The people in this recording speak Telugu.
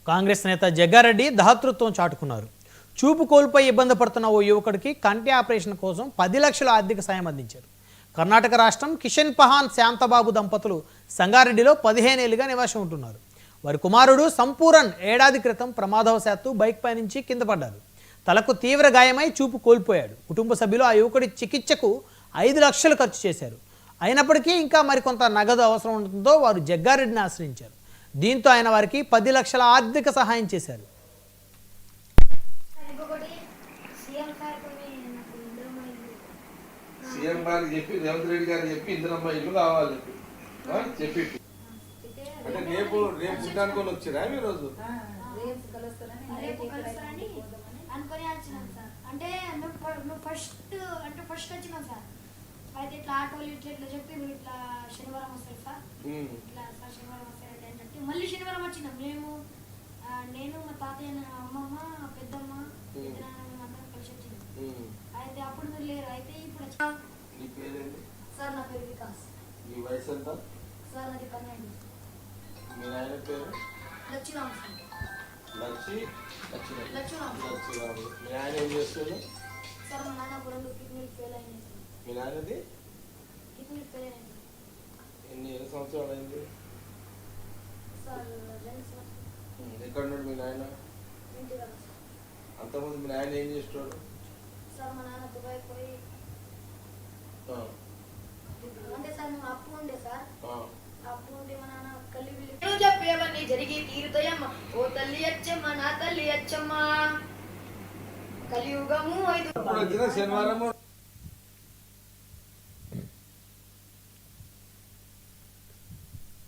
కాంగ్రెస్ నేత జగ్గారెడ్డి దాతృత్వం చాటుకున్నారు. చూపు కోల్పోయి ఇబ్బంది పడుతున్న ఓ యువకుడికి కంటి ఆపరేషన్ కోసం 10 లక్షల ఆర్థిక సాయం అందించారు. కర్ణాటక రాష్ట్రం కిషన్ పహాన్ శాంతబాబు దంపతులు సంగారెడ్డిలో 15 ఏళ్లుగా నివాసం ఉంటున్నారు. వారి కుమారుడు సంపూరన్ ఏడాది క్రితం ప్రమాదవశాత్తు బైక్ పై నుంచి కింద పడ్డారు. తలకు తీవ్ర గాయమై చూపు కోల్పోయాడు. కుటుంబ సభ్యులు ఆ యువకుడి చికిత్సకు 5 లక్షలు ఖర్చు చేశారు. అయినప్పటికీ ఇంకా మరికొంత నగదు అవసరం ఉండడంతో వారు జగ్గారెడ్డిని ఆశ్రయించారు. దీంతో ఆయన వారికి 10 లక్షల ఆర్థిక సహాయం చేశారు. సీఎం గారికి చెప్పి రేవంత్ రెడ్డి గారికి చెప్పి ఇందిరమ్మ ఇల్లు కావాలి చెప్పి అంటే రేపు పుట్టానుకొని వచ్చిరా ఈ రోజు అంటే ఫస్ట్ వచ్చినాం సార్. అయితే ఇట్లా ఆటోలు ఇట్లా చెప్పి ఇట్లా శనివారం వస్తారు సార్. ఇట్లా సార్ శనివారం వస్తారంటే అని చెప్పి మళ్ళీ శనివారం వచ్చినాం. నేను మా తాతయ్య అమ్మమ్మ పెద్దమ్మ అందరం కలిసి వచ్చినాం. అయితే అప్పుడు మీరు లేరు. అయితే ఇప్పుడు సార్ నా పేరు వికాస్. మీ వయసు ఎంత సార్? నాది 12. మీ నాయన పేరు లక్ష్మీరామ్ సార్. మీ ఆయన ఏం చేస్తుంది సార్? మా నాన్న 2 కిడ్నీలు ఫెయిల్ అయినాయి సార్. మీ నాన్నది కిడ్నీలు ఫెయిల్ అయినాయి ఎన్ని సంవత్సరాలు అయింది సార్? 2 సంవత్సరాలు. ఎక్కడ ఉన్నాడు మీ నాయన? ఇంటికి వెళ్ళాలి సార్. అంతకుముందు మీ నాయన ఏం చేస్తాడు సార్? మా నాన్న దుబాయ్ పోయి అంటే సార్ మేము అప్పు ఉండే సార్. అప్పు ఉంటే మా నాన్న కలిగి చెప్పేవన్నీ జరిగి తీరుతాయమ్మ. ఓ తల్లి అచ్చమ్మ, నా తల్లి అచ్చమ్మ. కలియుగము 5 శనివారం